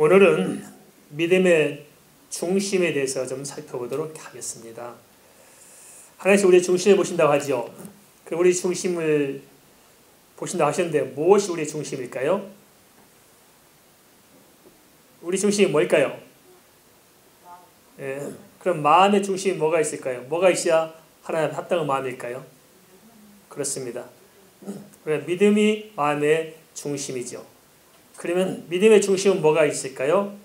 오늘은 믿음의 중심에 대해서 좀 살펴보도록 하겠습니다. 하나님께서 우리의 중심을 보신다고 하죠. 그럼 우리 중심을 보신다고 하셨는데 무엇이 우리의 중심일까요? 우리 중심이 뭘까요? 예, 그럼 마음의 중심이 뭐가 있을까요? 뭐가 있어야 하나님 합당한 마음일까요? 그렇습니다. 믿음이 마음의 중심이죠. 그러면 믿음의 중심은 뭐가 있을까요?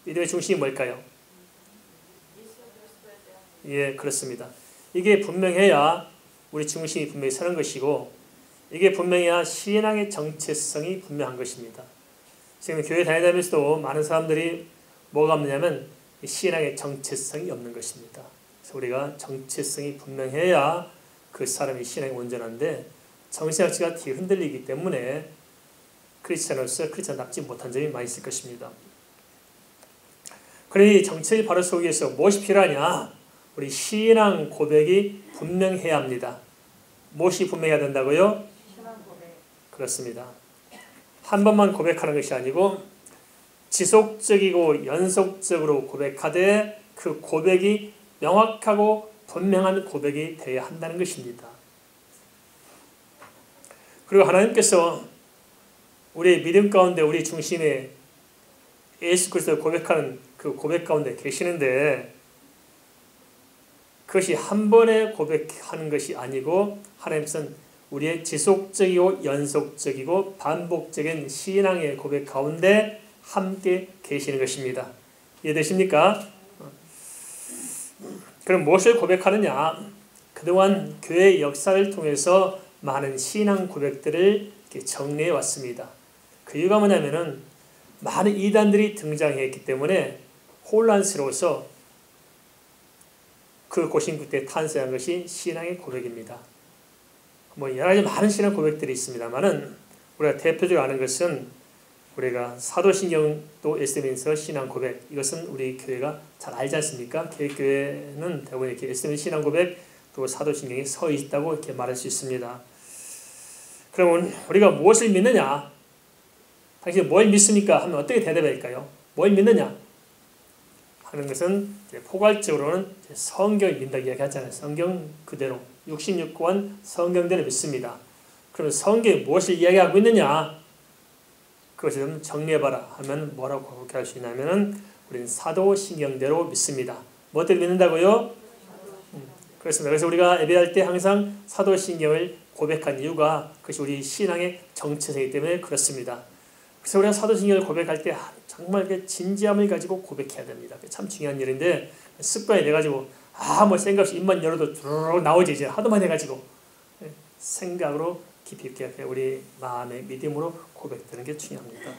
믿음의 중심이 뭘까요? 예, 그렇습니다. 이게 분명해야 우리 중심이 분명히 서는 것이고, 이게 분명해야 신앙의 정체성이 분명한 것입니다. 지금 교회 다니면서도 많은 사람들이 뭐가 없느냐면 신앙의 정체성이 없는 것입니다. 그래서 우리가 정체성이 분명해야 그 사람이 신앙이 온전한데, 정신가치가 뒤흔들리기 때문에 크리스찬으로서 크리스찬답지 못한 점이 많이 있을 것입니다. 그러니 정체를 바로 세우기 위해서 무엇이 필요하냐? 우리 신앙 고백이 분명해야 합니다. 무엇이 분명해야 된다고요? 신앙 고백. 그렇습니다. 한 번만 고백하는 것이 아니고 지속적이고 연속적으로 고백하되 그 고백이 명확하고 분명한 고백이 되어야 한다는 것입니다. 그리고 하나님께서 우리의 믿음 가운데 우리 중심에 예수 그리스도를 고백하는 그 고백 가운데 계시는데, 그것이 한 번에 고백하는 것이 아니고 하나님께서는 우리의 지속적이고 연속적이고 반복적인 신앙의 고백 가운데 함께 계시는 것입니다. 이해되십니까? 그럼 무엇을 고백하느냐? 그동안 교회의 역사를 통해서 많은 신앙 고백들을 정리해 왔습니다. 그 이유가 뭐냐면은 많은 이단들이 등장했기 때문에 혼란스러워서 그 고심 끝에 탄생한 것이 신앙의 고백입니다. 여러 가지 많은 신앙 고백들이 있습니다만은 우리가 대표적으로 아는 것은 우리가 사도신경도 쓰면서 신앙 고백, 이것은 우리 교회가 잘 알지 않습니까? 교회는 대부분 이렇게 쓰는 신앙 고백 또 사도신경에 서 있다고 이렇게 말할 수 있습니다. 그러면 우리가 무엇을 믿느냐? 당신이 뭘 믿습니까? 하면 어떻게 대답할까요? 뭘 믿느냐? 하는 것은 포괄적으로는 성경을 믿는다고 이야기하잖아요. 성경 그대로 66권 성경대로 믿습니다. 그러면 성경이 무엇을 이야기하고 있느냐? 그것을 좀 정리해봐라 하면 뭐라고 고백할 수 있냐면은 우리는 사도신경대로 믿습니다. 뭐를 믿는다고요? 그렇습니다. 그래서 우리가 예배할 때 항상 사도신경을 고백한 이유가 그것이 우리 신앙의 정체성이기 때문에 그렇습니다. 그래서 우리가 사도신경을 고백할 때 정말 진지함을 가지고 고백해야 됩니다. 참 중요한 일인데 습관이 돼가지고 생각 없이 입만 열어도 쭉 나오지. 이제 하도만 해가지고 생각으로 깊이 있게 우리 마음의 믿음으로 고백되는 게 중요합니다.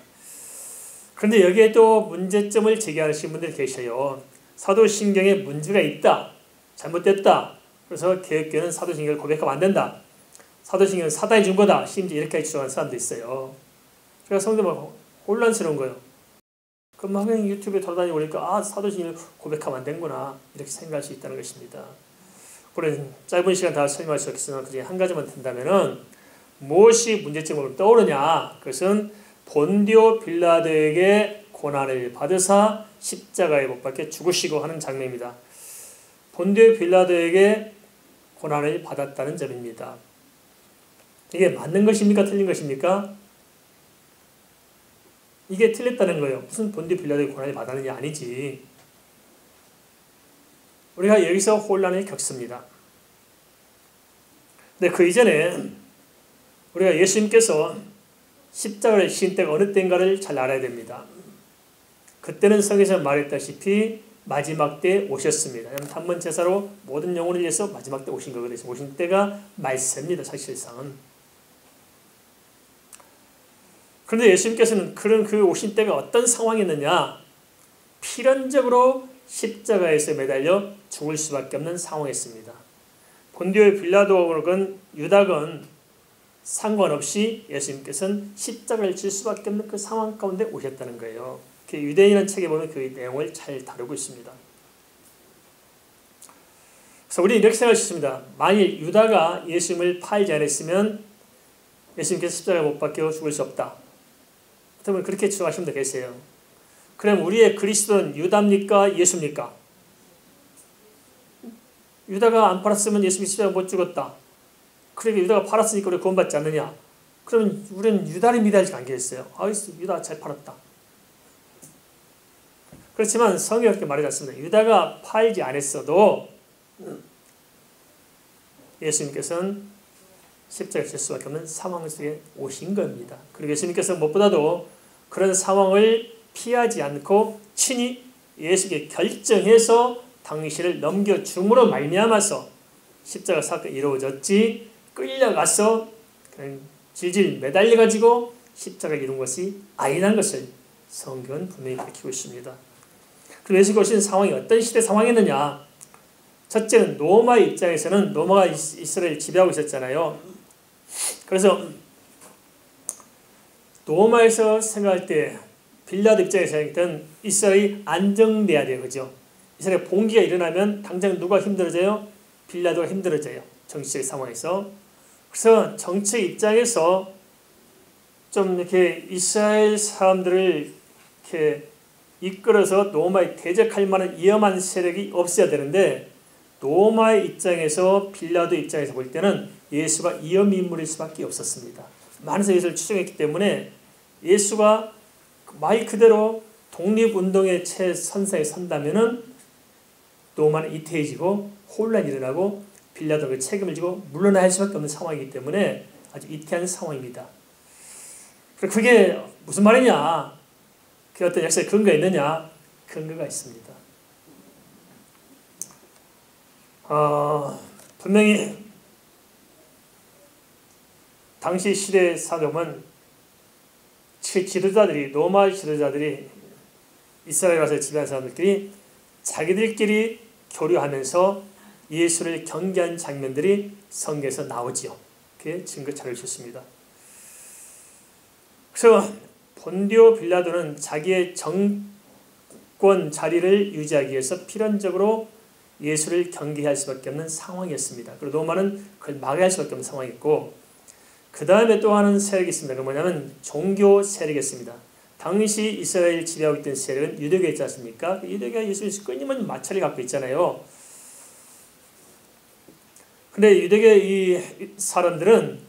그런데 여기에 또 문제점을 제기하시는 분들이 계셔요. 사도신경에 문제가 있다. 잘못됐다. 그래서 개혁교회는 사도신경을 고백하면 안 된다. 사도신경은 사단이 준 거다. 심지어 이렇게 주장하는 사람도 있어요. 그래서 성도만 혼란스러운 거예요. 그럼 유튜브에 돌아다니고 보니까 사도신경을 고백하면 안 되는구나 이렇게 생각할 수 있다는 것입니다. 그런 짧은 시간 다 설명할 수 없겠으나 그중에 한 가지만 든다면은 무엇이 문제점으로 떠오르냐? 그것은 본디오 빌라도에게 고난을 받으사 십자가에 못 박혀 죽으시고 하는 장면입니다. 본디오 빌라도에게 고난을 받았다는 점입니다. 이게 맞는 것입니까? 틀린 것입니까? 이게 틀렸다는 거예요. 무슨 본디오 빌라도에게 고난을 받았느냐? 아니지. 우리가 여기서 혼란을 겪습니다. 근데 그 이전에 우리가 예수님께서 십자가를 지신 때가 어느 때인가를 잘 알아야 됩니다. 그때는 성경에서 말했다시피 마지막 때 오셨습니다. 단번 제사로 모든 영혼을 위해서 마지막 때 오신 거거든요. 오신 때가 말세입니다. 사실상은. 그런데 예수님께서는 그 오신 때가 어떤 상황이었느냐? 필연적으로 십자가에서 매달려 죽을 수밖에 없는 상황이었습니다. 본디오 빌라도건 유다건 상관없이 예수님께서는 십자가를 질 수밖에 없는 그 상황 가운데 오셨다는 거예요. 유대인이라는 책에 보면 그 내용을 잘 다루고 있습니다. 그래서 우리는 이렇게 생각할 수 있습니다. 만일 유다가 예수님을 팔지 않았으면 예수님께서 십자가에 못 박혀 죽을 수 없다. 그러면 그렇게 주장하시면 되겠어요. 그럼 우리의 그리스도는 유다입니까? 예수입니까? 유다가 안 팔았으면 예수님이 십자가 못 죽었다. 그러니까 유다가 팔았으니까 우리가 구원받지 않느냐? 그러면 우리는 유다를 믿어야 할 관계였어요. 유다 잘 팔았다. 그렇지만 성경이 그렇게 말하지 않습니다. 유다가 팔지 않았어도 예수님께서는 십자가에 질 수밖에 없는 상황 속에 오신 겁니다. 그리고 예수님께서 무엇보다도 그런 상황을 피하지 않고 친히 예수께 결정해서 당신을 넘겨줌으로 말미암아서 십자가 사건이 이루어졌지, 끌려가서 그냥 질질 매달려가지고 십자가를 이룬 것이 아니라는 것을 성경은 분명히 밝히고 있습니다. 그리고 예수가 오신 상황이 어떤 시대 상황이었느냐? 첫째는 로마의 입장에서는 로마가 이스라엘을 지배하고 있었잖아요. 그래서 로마에서 생각할 때 빌라도 입장에서 생각했던 이스라엘이 안정돼야 돼요. 그죠? 이스라엘 봉기가 일어나면 당장 누가 힘들어져요? 빌라도가 힘들어져요. 정치적 상황에서. 그래서 정치 입장에서 좀 이렇게 이스라엘 사람들을 이렇게 이끌어서 로마에 대적할 만한 위험한 세력이 없어야 되는데, 로마의 입장에서 빌라도 입장에서 볼 때는 예수가 위험 인물일 수밖에 없었습니다. 많은 예수를 추종했기 때문에 예수가 말 그대로 독립운동의 최선상에 선다면은 로마는 이태해지고 혼란이 일어나고 빌라도가 책임을 지고 물러나야 할 수밖에 없는 상황이기 때문에 아주 이태한 상황입니다. 그게 무슨 말이냐? 그게 어떤 역사의 근거가 있느냐? 근거가 있습니다. 분명히 당시 시대의 사람은 지도자들이, 로마 지도자들이 이스라엘 와서 지배한 사람들끼리 자기들끼리 교류하면서 예수를 경계한 장면들이 성경에서 나오지요. 그게 증거 찾아주셨습니다. 그래서 본디오 빌라도는 자기의 정권 자리를 유지하기 위해서 필연적으로 예수를 경계할 수밖에 없는 상황이었습니다. 그리고 로마는 그걸 막아야 할 수밖에 없는 상황이었고, 그 다음에 또 하는 세력이 있습니다. 그 뭐냐면 종교 세력이었습니다. 당시 이스라엘 지배하고 있던 세력은 유대교였지 않습니까? 유대교가 예수님을 끊임없는 마찰을 갖고 있잖아요. 근데 유대교의 이 사람들은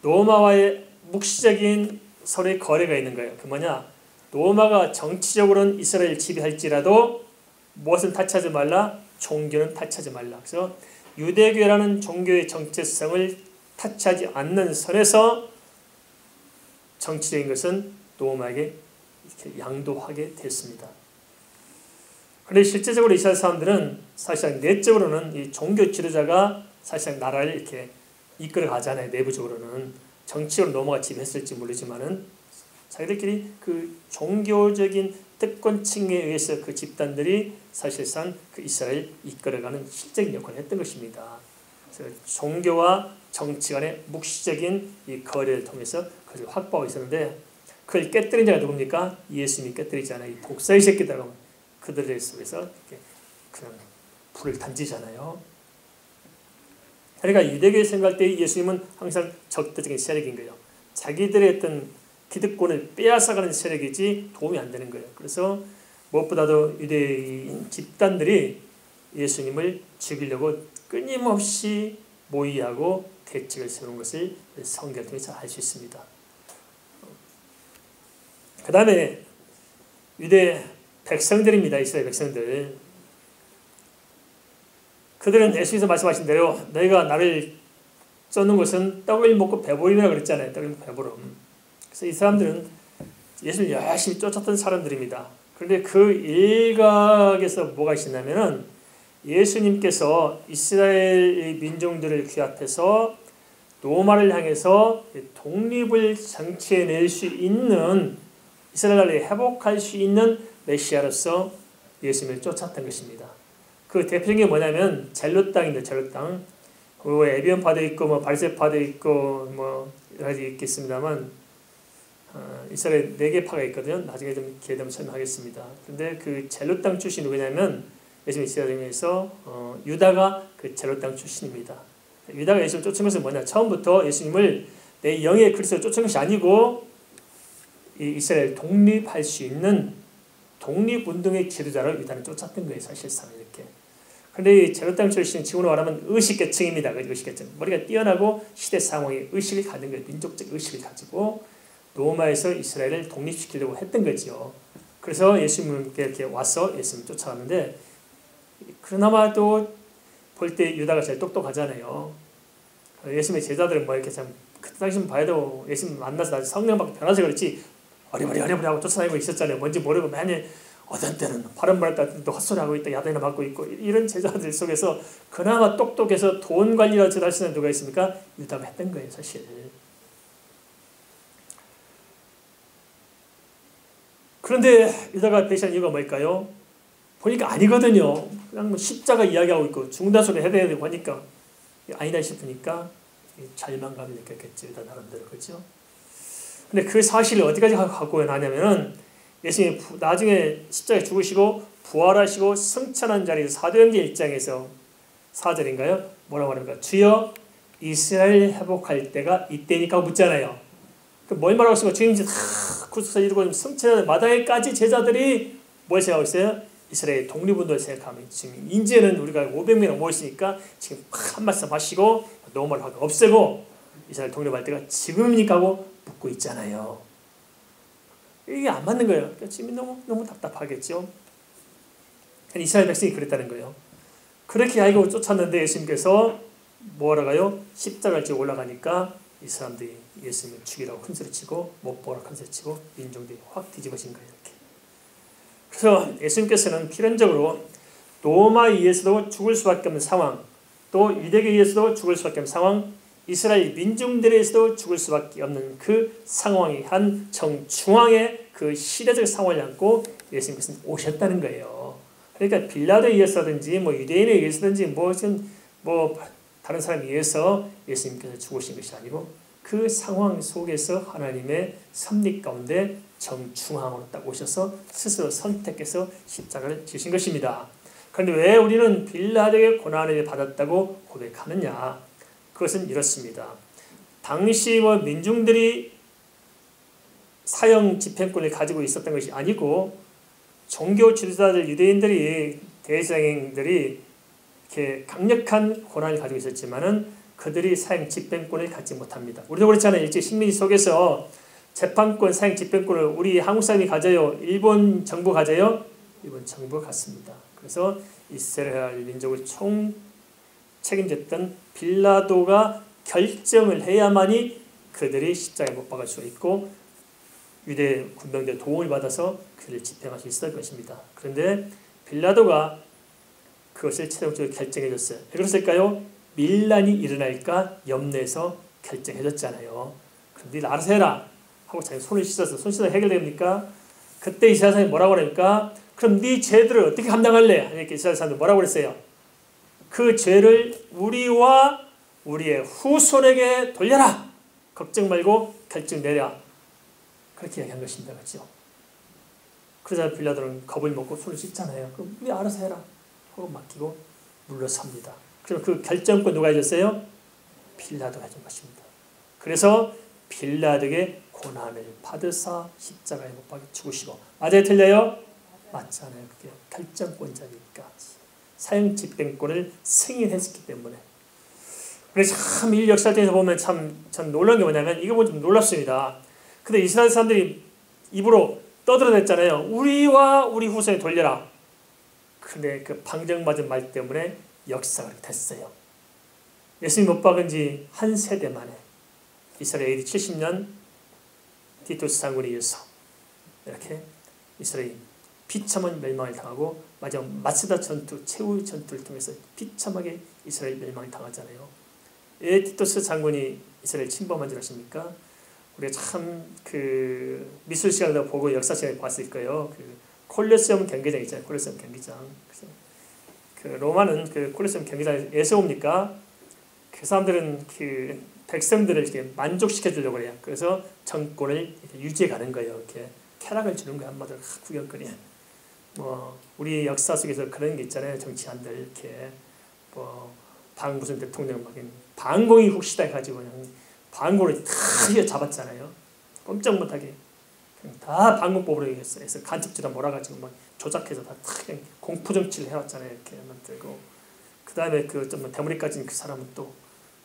로마와의 묵시적인 서로의 거래가 있는 거예요. 그 뭐냐? 로마가 정치적으로는 이스라엘 지배할지라도 무엇은 타치하지 말라? 종교는 타치하지 말라. 그래서 유대교라는 종교의 정체성을 타치하지 않는 선에서 정치적인 것은 로마에게 이렇게 양도하게 됐습니다. 그런데 실제적으로 이스라엘 사람들은 사실상 내적으로는 이 종교 지도자가 사실상 나라를 이렇게 이끌어 가잖아요. 내부적으로는 정치적으로 로마가 지배했을지 모르지만은 자기들끼리 그 종교적인 특권층에 의해서 그 집단들이 사실상 그 이스라엘을 이끌어가는 실적인 역할을 했던 것입니다. 그래서 종교와 정치 간의 묵시적인 이 거래를 통해서 그것을 확보하고 있었는데, 그걸 깨뜨린 자가 누굽니까? 예수님이 깨뜨리잖아요. 이 독사의 새끼들, 그들의 속에서 이렇게 그냥 불을 던지잖아요. 그러니까 유대교에 생각할 때 예수님은 항상 적대적인 세력인 거예요. 자기들의 어떤 기득권을 빼앗아가는 세력이지 도움이 안 되는 거예요. 그래서 무엇보다도 유대인 집단들이 예수님을 죽이려고 끊임없이 모의하고 대책을 세우는 것을 성경을 통해서 알 수 있습니다. 그 다음에 유대 백성들입니다. 이스라엘 백성들. 그들은 예수님께서 말씀하신 대로 너희가 나를 쫓는 것은 떡을 먹고 배부름이라고 그랬잖아요. 떡을 먹고 배부름. 그래서 이 사람들은 예수를 열심히 쫓았던 사람들입니다. 그런데 그 일각에서 뭐가 있었냐면은 예수님께서 이스라엘 민족들을 귀합해서 로마를 향해서 독립을 쟁취해낼 수 있는, 이스라엘 나라를 회복할 수 있는 메시아로서 예수님을 쫓았던 것입니다. 그 대표적인 게 뭐냐면 젤롯 땅인데, 젤롯 땅. 그 에비온파도 있고 뭐 바리새파도 있고 뭐 여러 가지 있겠습니다만 이스라엘 4개 파가 있거든요. 나중에 좀 기회 되면 설명하겠습니다. 그런데 그 젤롯 땅 출신이 누구냐면 예수님 이스라엘에서 유다가 그 젤롯 땅 출신입니다. 유다가 예수를 쫓은 것은 뭐냐? 처음부터 예수님을 내 영의 그리스도로 쫓은 것이 아니고 이 이스라엘 독립할 수 있는 독립운동의 지도자로 유다는 쫓았던 거예요. 사실상 이렇게. 그런데 이 제로땅 출신 지금으로 말하면 의식계층입니다. 의식계층. 머리가 뛰어나고 시대 상황에 의식을 가진 거예요. 민족적 의식을 가지고 로마에서 이스라엘을 독립시키려고 했던 거죠. 그래서 예수님께 이렇게 와서 예수님을 쫓아갔는데 그나마 또 볼 때 유다가 제일 똑똑하잖아요. 예수님의 제자들은 뭐 이렇게 참 그때 당시만 봐도 예수님 만나서 성령 받고 변화서 그렇지 어리버리 하고 쫓아다니고 있었잖아요. 뭔지 모르고 매일 어떤 때는 바람 말할 때도 헛소리하고 있다 야단이나 맞고 있고 이런 제자들 속에서 그나마 똑똑해서 돈 관리를 할 수 있는 누가 있습니까? 유다가 했던 거예요. 사실. 그런데 유다가 배신한 이유가 뭘까요? 보니까 아니거든요. 그냥 뭐 십자가 이야기하고 있고 죽는다 소리 해야 되고 하니까 아니다 싶으니까 절망감을 느꼈겠죠. 유다 나름대로. 그렇죠? 근데 그 사실을 어디까지 갖고 나냐면은 예수님이 나중에 십자가에 죽으시고 부활하시고 승천한 자리에서 사도행전 1장에서 4절인가요? 뭐라고 합니까? 주여 이스라엘 회복할 때가 이때니까 묻잖아요. 뭘 말하고 있습니까? 주님이 다 구속사 이루고 승천하는 마당에까지 제자들이 뭘 생각하고 있어요? 이스라엘 독립운동을 생각하면 지금 이제는 우리가 500명이나 모였으니까 지금 한 말씀 하시고 노마를 하고 없애고 이스라엘 독립할 때가 지금이니까 하고 묻고 있잖아요. 이게 안 맞는 거예요. 그러니까 지금 너무 답답하겠죠. 이스라엘 백성이 그랬다는 거예요. 그렇게 알고 쫓았는데 예수님께서 뭐라고 해요? 십자가를 지고 올라가니까 이 사람들이 예수님을 죽이라고 큰소리치고 못 보라고 큰소리치고 민중들이 확 뒤집어진 거예요. 이렇게. 그래서 예수님께서는 필연적으로 로마에 의해서도 죽을 수밖에 없는 상황, 또 유대교에 의해서도 죽을 수밖에 없는 상황, 이스라엘 민중들에 의해서도 죽을 수밖에 없는 그 상황이 한 정중앙의 그 시대적 상황을 안고 예수님께서는 오셨다는 거예요. 그러니까 빌라도에 의해서든지 뭐 유대인에 의해서든지 뭐 다른 사람에 의해서 예수님께서 죽으신 것이 아니고 그 상황 속에서 하나님의 섭리 가운데 정중앙으로 딱 오셔서 스스로 선택해서 십자가를 지신 것입니다. 그런데 왜 우리는 빌라도의 고난을 받았다고 고백하느냐? 그것은 이렇습니다. 당시 민중들이 사형 집행권을 가지고 있었던 것이 아니고 종교 지도자들 유대인들이 대제사장들이 이렇게 강력한 권한을 가지고 있었지만은 그들이 사형 집행권을 갖지 못합니다. 우리도 그렇잖아요. 일제 식민지 속에서 재판권, 사형 집행권을 우리 한국 사람이 가져요? 일본 정부 가져요? 일본 정부가 갖습니다. 그래서 이스라엘 민족을 총 책임졌던 빌라도가 결정을 해야만이 그들이 십자가에 못 박을 수 있고 유대 군병들의 도움을 받아서 그를 집행할 수 있었을 것입니다. 그런데 빌라도가 그것을 최종적으로 결정해줬어요. 왜 그랬을까요? 밀란이 일어날까 염려해서 결정해줬잖아요. 그럼 네 알아서 해라 하고 자기 손을 씻어서 손 씻어 해결됩니까? 그때 이스라엘 사람이 뭐라고 그러니까 그럼 네 죄들을 어떻게 감당할래? 하니까 이스라엘 사람들 뭐라고 그랬어요? 그 죄를 우리와 우리의 후손에게 돌려라. 걱정 말고 결정 내라. 그렇게 얘기한 것입니다. 그렇죠? 그러자 빌라도는 겁을 먹고 손을 씻잖아요. 그럼 우리 알아서 해라 하고 맡기고 물러섭니다. 그럼 그 결정권 누가 해줬어요? 빌라도가 해준 것입니다. 그래서 빌라도에게 고난을 받으사 십자가에 못 박혀 죽으시고 맞아요? 틀려요? 맞잖아요. 그게 결정권자니까 사형 집행권을 승인했기 때문에. 그래서 참 이 역사를 통해서 보면 참 놀라운 게 뭐냐면 이거 보면 좀 놀랍습니다. 근데 이스라엘 사람들이 입으로 떠들어댔잖아요. 우리와 우리 후손에 돌려라. 근데 그 방정맞은 말 때문에 역사가 됐어요. 예수님 못 박은 지 한 세대 만에 이스라엘 AD 70년 디토스 장군에 의해서 이렇게 이스라엘이 비참한 멸망을 당하고 마지막 마스다 전투, 최후의 전투를 통해서 비참하게 이스라엘 멸망을 당하잖아요. 왜 티토스 장군이 이스라엘 침범한 줄 아십니까? 우리가 참 그 미술 시간도 보고 역사 시간에 봤을 거예요. 그 콜로세움 경기장 있잖아요. 콜로세움 경기장. 그 로마는 그 콜로세움 경기장에서 왜 세웁니까? 그 사람들은 그 백성들을 이렇게 만족시켜 주려고 해요. 그래서 정권을 유지해 가는 거예요. 이렇게 쾌락을 주는 거야. 한마디로 구경거리. 뭐 우리 역사 속에서 그런 게 있잖아요. 정치인들 이렇게 뭐 무슨 대통령 막 방공이 혹시다 해가지고 그냥 방공을 다 잡았잖아요. 꼼짝 못하게 다 방공법으로 해서 간첩지단 몰아가지고 막 조작해서 다 그냥 공포 정치를 해왔잖아요. 이렇게 만들고 그 다음에 그 좀 대머리까지는 그 사람은 또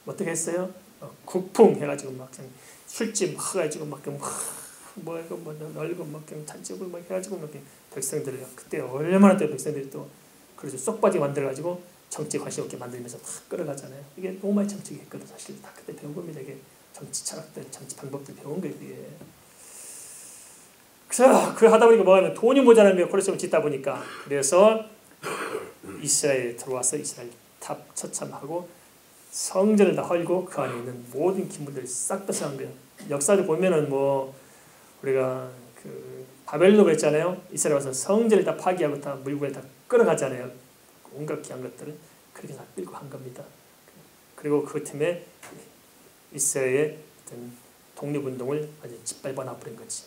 어떻게 했어요? 국풍 해가지고 막 그냥 술집 막 해가지고 막 뭐 이거 뭐 널고 막 그냥 잔치고 막 해가지고 막 백성들을 그때 얼마나 또 백성들이 또 그래서 쏙 빠지게 만들어가지고 정치에 관심 없게 만들면서 다 끌어가잖아요. 이게 로마의 정치가 했거든. 사실 다 그때 배운 겁니다. 이게 정치 철학들, 정치 방법들 배운 거예요. 이게. 그래서 그 하다 보니까 뭐하면 돈이 모자라는 거예요. 콜로세움 짓다 보니까. 그래서 이스라엘에 들어와서 이스라엘 탑 처참하고 성전을 다 헐고 그 안에 있는 모든 기물들을 싹 뺏어간 거예요. 역사를 보면은 뭐 우리가 그 바벨로 그랬잖아요. 이스라엘 와서 성전을 다 파괴하고 다 물건을 다 끌어가잖아요. 온갖 귀한 것들을 그렇게 다 끌고 간 겁니다. 그리고 그 틈에 이스라엘의 어떤 독립운동을 아주 짓밟아 놔버린 거지.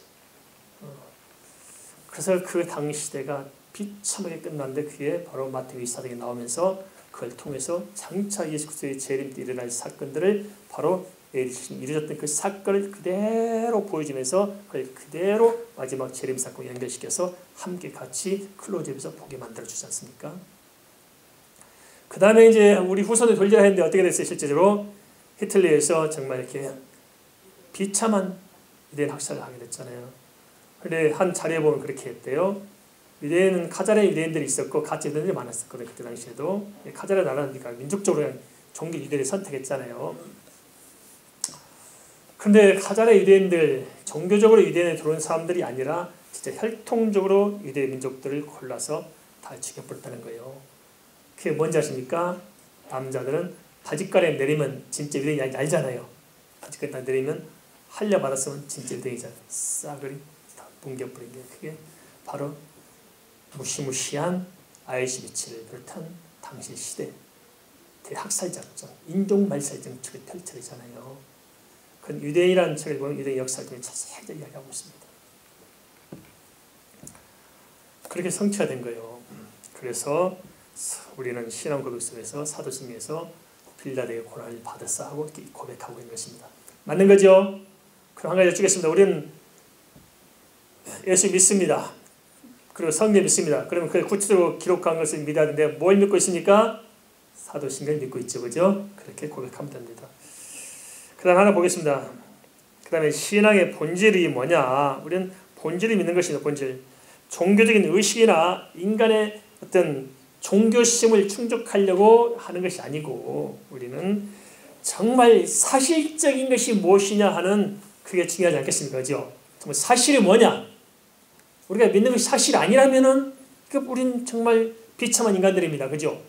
그래서 그 당시 시대가 비참하게 끝났는데 그게 바로 마태복음 24장에 나오면서 그걸 통해서 장차 예수 그리스도의 재림 때 일어날 사건들을 바로 이루어졌던 그 사건을 그대로 보여주면서 그걸 그대로 마지막 재림 사건에 연결시켜서 함께 같이 클로즈업에서 보게 만들어주지 않습니까? 그 다음에 이제 우리 후손을 돌려야 했는데 어떻게 됐어요? 실제로 히틀러에서 정말 이렇게 비참한 유대인 학살을 하게 됐잖아요. 근데 한 자리에 보면 그렇게 했대요. 유대인은 카자르 유대인들이 있었고 가짜 유대인들이 많았었거든요. 그때 당시에도. 카자르 나라는 그러니까 민족적으로 종교 유대인을 선택했잖아요. 근데 카자르 유대인들, 종교적으로 유대인에 들어온 사람들이 아니라 진짜 혈통적으로 유대 민족들을 골라서 다 죽여버렸다는 거예요. 그게 뭔지 아십니까? 남자들은 바짓가에 내리면 진짜 유대인이 알잖아요. 바짓가에 내리면 할려 받았으면 진짜 유대인이잖아요. 싸그리 다 뭉개버린 게 그게 바로 무시무시한 아이슈비츠를 비롯한 당시 시대 대학살 작전, 인종말살 정책의 펼쳐지잖아요. 그건 유대인이라는 책을 보면 유대인 역사를 통해 자세히 이야기하고 있습니다. 그렇게 성취가 된 거예요. 그래서 우리는 신앙 고백 속에서 사도신경에서 빌라도의 고난을 받았어 하고 이렇게 고백하고 있는 것입니다. 맞는 거죠? 그럼 한 가지 여쭙겠습니다. 우리는 예수 믿습니다. 그리고 성경 믿습니다. 그러면 그 구체적으로 기록한 것을 믿어야 되는데 뭘 믿고 있습니까? 사도신경을 믿고 있죠. 그죠? 그렇게 고백하면 됩니다. 그 다음 하나 보겠습니다. 그 다음에 신앙의 본질이 뭐냐? 우리는 본질을 믿는 것이다. 본질. 종교적인 의식이나 인간의 어떤 종교심을 충족하려고 하는 것이 아니고 우리는 정말 사실적인 것이 무엇이냐 하는 그게 중요하지 않겠습니까? 그죠? 정말 사실이 뭐냐? 우리가 믿는 것이 사실이 아니라면은 우리는 정말 비참한 인간들입니다. 그죠?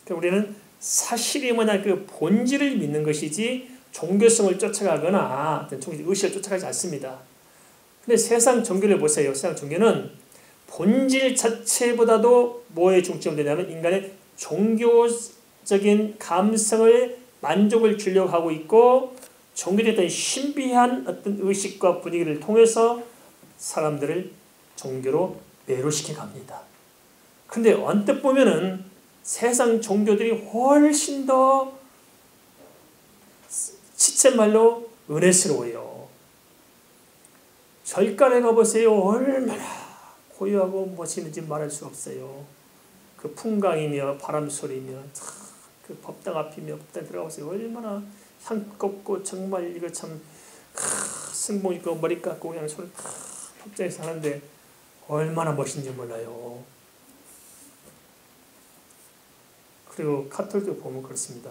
우리는 사실이 뭐냐 그 본질을 믿는 것이지 종교성을 쫓아가거나 어떤 종교적 의식을 쫓아가지 않습니다. 근데 세상 종교를 보세요. 세상 종교는 본질 자체보다도 뭐에 중점이 되냐면 인간의 종교적인 감성을 만족을 주려고 하고 있고 종교의 어떤 신비한 어떤 의식과 분위기를 통해서 사람들을 종교로 매료시켜 갑니다. 근데 언뜻 보면은 세상 종교들이 훨씬 더 시쳇말로 은혜스러워요. 절간에 가보세요. 얼마나 고요하고 멋있는지 말할 수 없어요. 그 풍광이며 바람소리며 그 법당 앞이며 법당 들어가보세요. 얼마나 향긋고 정말 이거 참 승복 입고 머리 깎고 그냥 손을 법당에서 하는데 얼마나 멋있는지 몰라요. 그리고 카톨릭도 보면 그렇습니다.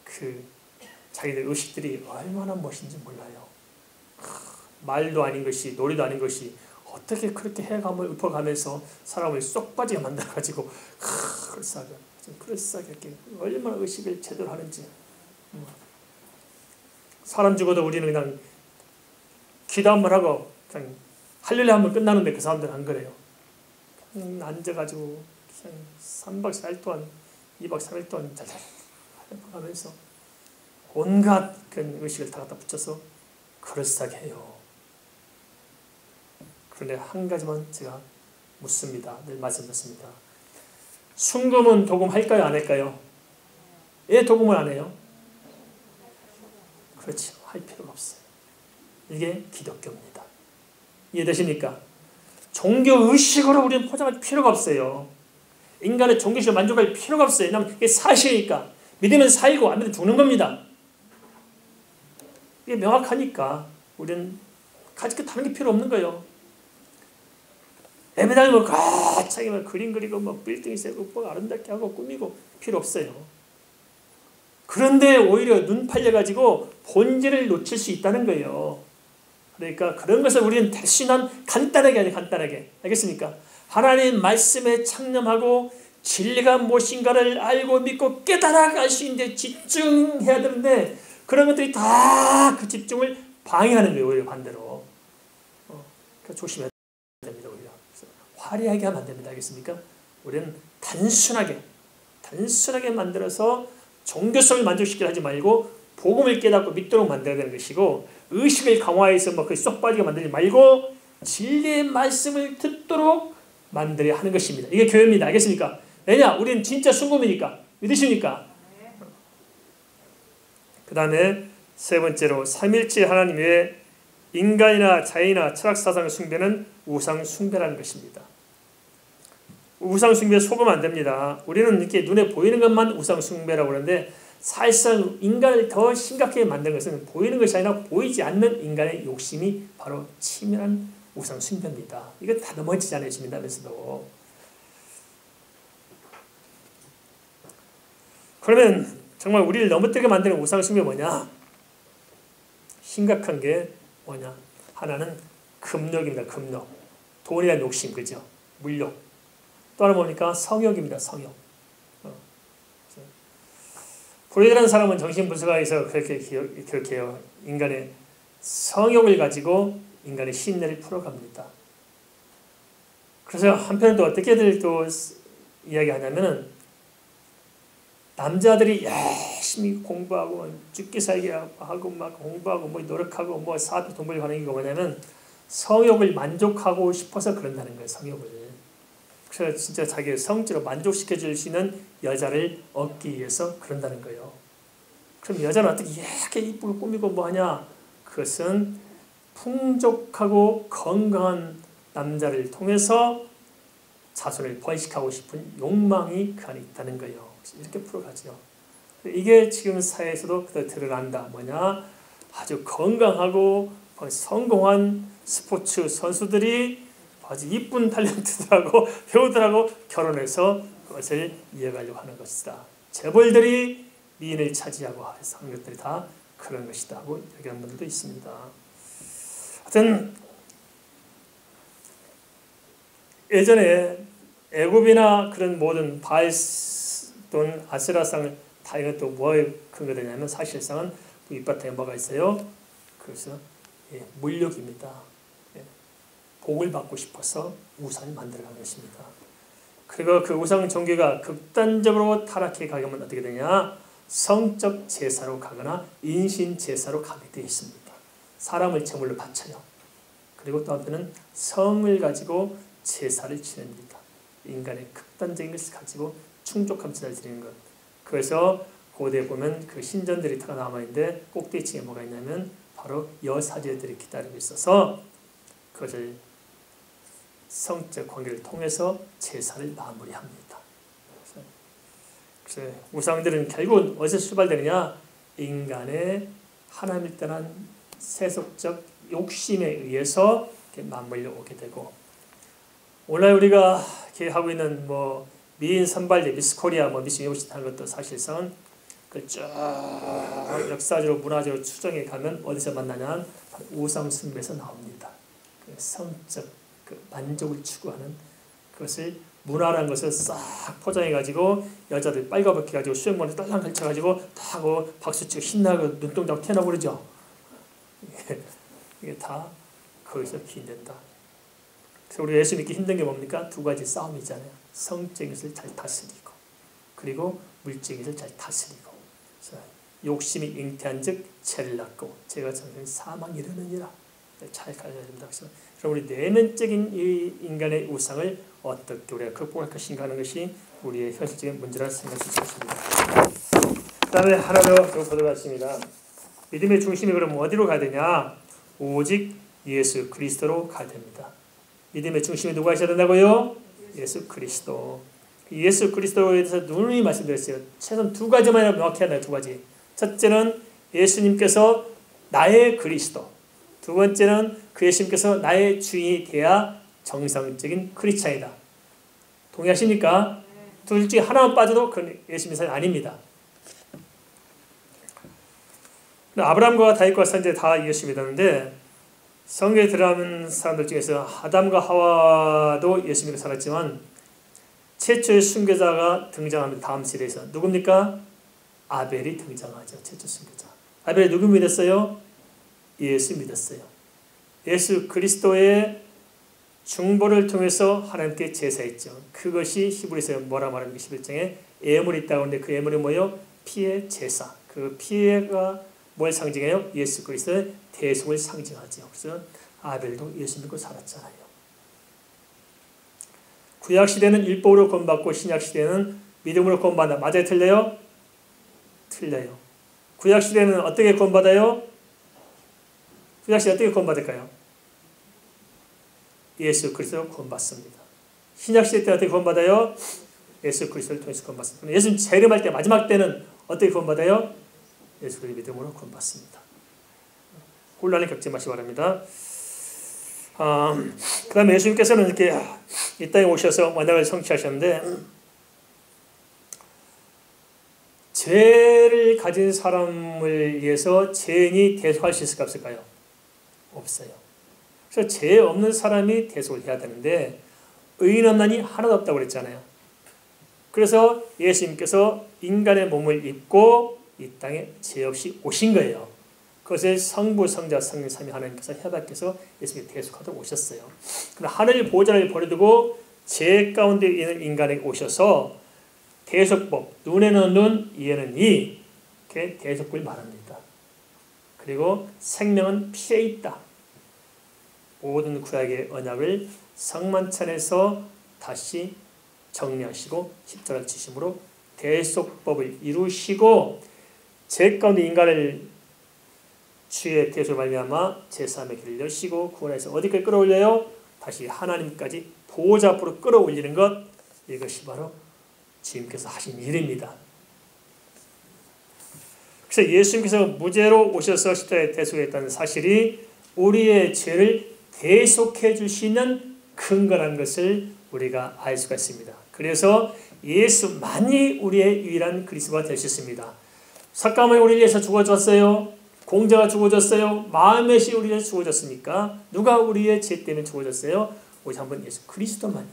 그 자기들 의식들이 얼마나 멋있는지 몰라요. 말도 아닌 것이 노래도 아닌 것이 어떻게 그렇게 해감을 읊어가면서 사람을 쏙 빠지게 만들어가지고 그럴싸하게 이렇게 얼마나 의식을 제대로 하는지. 사람 죽어도 우리는 그냥 기도 한번 하고 그냥 할렐루야 한번 끝나는데 그 사람들은 안 그래요. 그냥 앉아가지고 그냥 3박 4일 동안 2박 3일 동안 잘 하면서 온갖 그 의식을 다 갖다 붙여서 그럴싸하게 해요. 그런데 한 가지만 제가 묻습니다. 늘 말씀드렸습니다. 순금은 도금할까요? 안 할까요? 왜 도금을 안 해요? 그렇죠. 할 필요가 없어요. 이게 기독교입니다. 이해되십니까? 종교의식으로 우리는 포장할 필요가 없어요. 인간의 종교의식을 만족할 필요가 없어요. 왜냐하면 이게 사실이니까. 믿으면 살고 안 믿으면 죽는 겁니다. 이게 명확하니까 우리는 가지고 다른 게 필요 없는 거예요. 예배당에 뭐 가차게 막 그림 그리고 뭐 빌딩이 세고 뭐 아름답게 하고 꾸미고 필요 없어요. 그런데 오히려 눈 팔려가지고 본질을 놓칠 수 있다는 거예요. 그러니까 그런 것을 우리는 대신한 간단하게 하죠. 간단하게. 알겠습니까? 하나님 말씀에 창념하고 진리가 무엇인가를 알고 믿고 깨달아갈 수 있는데 집중해야 되는데 그런 것들이 다 그 집중을 방해하는 거예요. 오히려 반대로. 그러니까 조심해야 됩니다. 오히려. 화려하게 하면 안 됩니다. 알겠습니까? 우리는 단순하게 만들어서 종교성을 만족시키려 하지 말고 복음을 깨닫고 믿도록 만들어야 되는 것이고 의식을 강화해서 뭐 쏙 빠지게 만들지 말고 진리의 말씀을 듣도록 만들어야 하는 것입니다. 이게 교회입니다. 알겠습니까? 왜냐? 우리는 진짜 순금이니까. 믿으십니까? 그 다음에 세 번째로 삼일체 하나님 외에 인간이나 자연이나 철학사상의 숭배는 우상 숭배라는 것입니다. 우상 숭배에 속으면 안 됩니다. 우리는 이렇게 눈에 보이는 것만 우상 숭배라고 하는데 사실상 인간을 더 심각하게 만든 것은 보이는 것이 아니라 보이지 않는 인간의 욕심이 바로 치밀한 우상 숭배입니다. 이거 다 넘어지잖아요. 지민다면서도. 그러면 정말 우리를 넘어뜨리게 만드는 우상 숭배 뭐냐? 심각한 게 뭐냐? 하나는 금욕입니다. 금욕. 돈이란 욕심, 그죠? 물욕. 또 하나 뭡니까? 성욕입니다. 성욕. 프로이드라는 사람은 정신분석학에서 그렇게 해요. 인간의 성욕을 가지고 인간의 신뢰를 풀어갑니다. 그래서 한편은 또 어떻게들 또 이야기하냐면은 남자들이 열심히 공부하고 죽기 살기 하고 막 공부하고 뭐 노력하고 뭐 사업에 돈 벌려고 하는 게 뭐냐면 성욕을 만족하고 싶어서 그런다는 거예요. 성욕을. 그래서 진짜 자기의 성질로 만족시켜 줄 수 있는 여자를 얻기 위해서 그런다는 거예요. 그럼 여자는 어떻게 이렇게 이쁘게 꾸미고 뭐 하냐? 그것은 풍족하고 건강한 남자를 통해서 자손을 번식하고 싶은 욕망이 그 안에 있다는 거예요. 이렇게 풀어가죠. 이게 지금 사회에서도 드러난다. 뭐냐? 아주 건강하고 성공한 스포츠 선수들이 아주 이쁜 탤런트들하고 배우들하고 결혼해서 그것을 이어가려고 하는 것이다. 재벌들이 미인을 차지하고 하는 것들이 다 그런 것이다 하고 얘기하는 분들도 있습니다. 하여튼 예전에 애굽이나 그런 모든 바알 또는 아세라상을 다 이건 또 뭐에 근거되냐면 사실상은 그 윗바탕에 뭐가 있어요? 그래서 물욕입니다. 복을 받고 싶어서 우상을 만들어간 것입니다. 그리고 그 우상 종교가 극단적으로 타락해 가면 어떻게 되냐? 성적 제사로 가거나 인신 제사로 가게 되어 있습니다. 사람을 제물로 바쳐요. 그리고 또 한편은 성을 가지고 제사를 지냅니다. 인간의 극단적인 것을 가지고 충족함 제사를 드리는 것. 그래서 고대에 보면 그 신전들이 다 남아있는데 꼭대기층에 뭐가 있냐면 바로 여사제들이 기다리고 있어서 그것을 성적 관계를 통해서 제사를 마무리합니다. 그래서 우상들은 결국은 어디서 출발되느냐? 인간의 하나님을 떠난 세속적 욕심에 의해서 맞물려 오게 되고 오늘 우리가 하고 있는 뭐 미인 선발대 미스코리아 뭐 미스 유니버시티 하는 것도 사실상은 그 쭉 역사적으로 문화적으로 추정해 가면 어디서 만나냐? 우상 숭배에서 나옵니다. 그 성적 그 만족을 추구하는 그것을 문화라는 것을 싹 포장해가지고 여자들 빨가벗게 가지고 수영머리 딸랑 걸쳐가지고 다 하고 박수치고 신나고 눈동자고 튀어나오고 그러죠. 이게 다 거기서 기인된다. 그래서 우리 예수 믿기 힘든 게 뭡니까? 두 가지 싸움이잖아요. 성적인 것을 잘 다스리고 그리고 물적인 것을 잘 다스리고 욕심이 잉태한 즉 죄를 낳고 죄가 정말 사망이 이르느니라. 잘 가져야 된다. 그래서 우리 내면적인 이 인간의 우상을 어떻게 우리가 극복할 것인가 하는 것이 우리의 현실적인 문제라 생각할 수 있습니다. 그 다음에 하나 더 보도록 하겠습니다. 믿음의 중심이 그럼 어디로 가야 되냐? 오직 예수 그리스도로 가야 됩니다. 믿음의 중심에 누가 있어야 된다고요? 예수 그리스도. 예수 그리스도에 대해서 누누이 말씀드렸어요. 최소한 두 가지만 명확히 하나요. 두 가지. 첫째는 예수님께서 나의 그리스도. 두 번째는 그 예수님께서 나의 주인이 되어야 정상적인 크리스찬이다. 동의하십니까? 둘 중에 하나만 빠져도 그건 예수님의 사람이 아닙니다. 아브라함과 다윗과 산제 다 예수 믿었는데 성경에 들어가는 사람들 중에서 아담과 하와도 예수 믿고 살았지만 최초의 순교자가 등장합니다. 다음 시대에서. 누굽니까? 아벨이 등장하죠. 최초 순교자. 아벨이 누구 믿었어요? 예수 믿었어요. 예수 그리스도의 중보를 통해서 하나님께 제사했죠. 그것이 히브리서에 뭐라 말합니까? 11장에 예물이 있다고 하는데 그 예물이 뭐예요? 피의 제사. 그 피해가 뭘 상징해요? 예수 그리스도의 대속을 상징하죠. 그래서 아벨도 예수 믿고 살았잖아요. 구약시대는 율법으로 구원받고 신약시대는 믿음으로 구원받는다. 맞아요? 틀려요? 틀려요. 구약시대는 어떻게 구원받아요? 구약시대 어떻게 구원받을까요? 예수 그리스도로 구원받습니다. 신약시대 때 어떻게 구원받아요? 예수 그리스도를 통해서 구원받습니다. 예수님 재림할 때 마지막 때는 어떻게 구원받아요? 예수 그리스도 믿음으로 구원받습니다. 혼란을 겪지 마시기 바랍니다. 그 다음에 예수님께서는 이렇게 이 땅에 오셔서 완악을 성취하셨는데 죄를 가진 사람을 위해서 죄인이 대속할 수 있을까 없을까요? 없어요. 그래서 죄 없는 사람이 대속을 해야 되는데 의인 없나니 하나도 없다고 그랬잖아요. 그래서 예수님께서 인간의 몸을 입고 이 땅에 죄 없이 오신 거예요. 그것을 성부, 성자, 성령, 삼위 하나님께서 협약해서 예수님이 대속하도록 오셨어요. 그럼 하늘 보좌를 버려두고 죄 가운데 있는 인간에게 오셔서 대속법, 눈에는 눈, 이에는 이, 이렇게 대속법을 말합니다. 그리고 생명은 피에 있다. 모든 구약의 언약을 성만찬에서 다시 정리하시고 십자가를 지심으로 대속법을 이루시고 죄 가운데 인간을 주의 대속을 말미암아 제3의 길을 여시고 구원해서 어디까지 끌어올려요? 다시 하나님까지 보호자 앞으로 끌어올리는 것, 이것이 바로 주님께서 하신 일입니다. 그래서 예수님께서 무죄로 오셔서 십자가에 대속했다는 사실이 우리의 죄를 대속해 주시는 근거라는 것을 우리가 알 수가 있습니다. 그래서 예수만이 우리의 유일한 그리스도가 될 수 있습니다. 삭감하여 우리를 위해서 죽어졌어요. 공자가 죽어졌어요. 마음의 시 우리를 위해서 죽어졌습니까? 누가 우리의 죄 때문에 죽어졌어요? 오직 한 번 예수 그리스도만이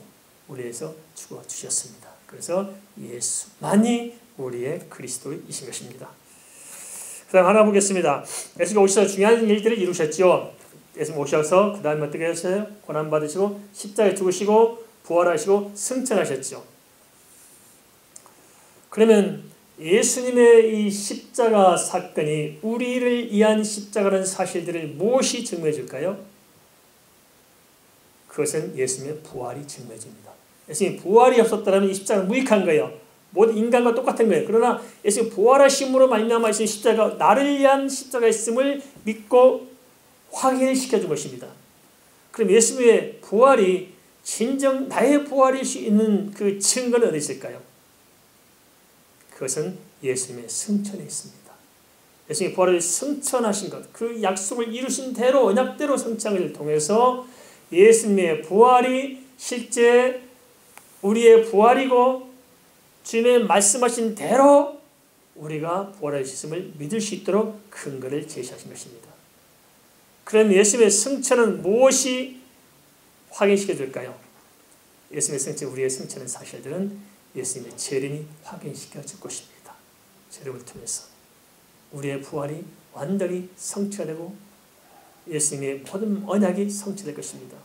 우리를 위해서 죽어주셨습니다. 그래서 예수만이 우리의 그리스도이신 것입니다. 그 다음 하나 보겠습니다. 예수가 오셔서 중요한 일들을 이루셨죠. 예수님 오셔서 그 다음에 어떻게 하셨어요? 고난받으시고 십자가에 죽으시고 부활하시고 승천하셨죠. 그러면 예수님의 이 십자가 사건이 우리를 위한 십자가라는 사실들을 무엇이 증명해 줄까요? 그것은 예수님의 부활이 증명해 줍니다. 예수님이 부활이 없었다면 이 십자가는 무익한 거예요. 모든 인간과 똑같은 거예요. 그러나 예수님 부활하심으로 말미암아 이 십자가 나를 위한 십자가 있음을 믿고 확인시켜 준 것입니다. 그럼 예수님의 부활이 진정 나의 부활일 수 있는 그 증거는 어디 있을까요? 그것은 예수님의 승천에 있습니다. 예수님이 부활을 승천하신 것, 그 약속을 이루신 대로 언약대로 승천을 통해서 예수님의 부활이 실제 우리의 부활이고 주님의 말씀하신 대로 우리가 부활하셨음을 믿을 수 있도록 근거를 제시하신 것입니다. 그럼 예수님의 승천은 무엇이 확인시켜 줄까요? 예수님의 승천, 우리의 승천의 사실들은 예수님의 재림이 확인시켜 줄 것입니다. 재림을 통해서 우리의 부활이 완전히 성취되고 예수님의 모든 언약이 성취될 것입니다.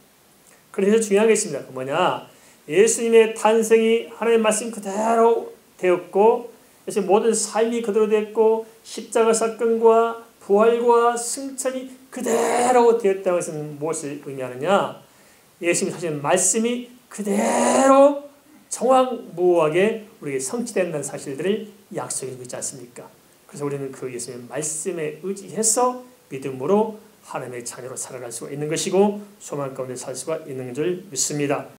그래서 중요한 게 있습니다. 그 뭐냐? 예수님의 탄생이 하나님의 말씀 그대로 되었고 예수님의 모든 삶이 그대로 됐고 십자가 사건과 부활과 승천이 그대로 되었다고 해서 무엇을 의미하느냐? 예수님이 하신 말씀이 그대로 정확무하게 우리에게 성취된다는 사실들을 약속해 주지 않습니까? 그래서 우리는 그 예수님의 말씀에 의지해서 믿음으로 하나님의 자녀로 살아갈 수가 있는 것이고 소망 가운데 살 수가 있는 줄 믿습니다.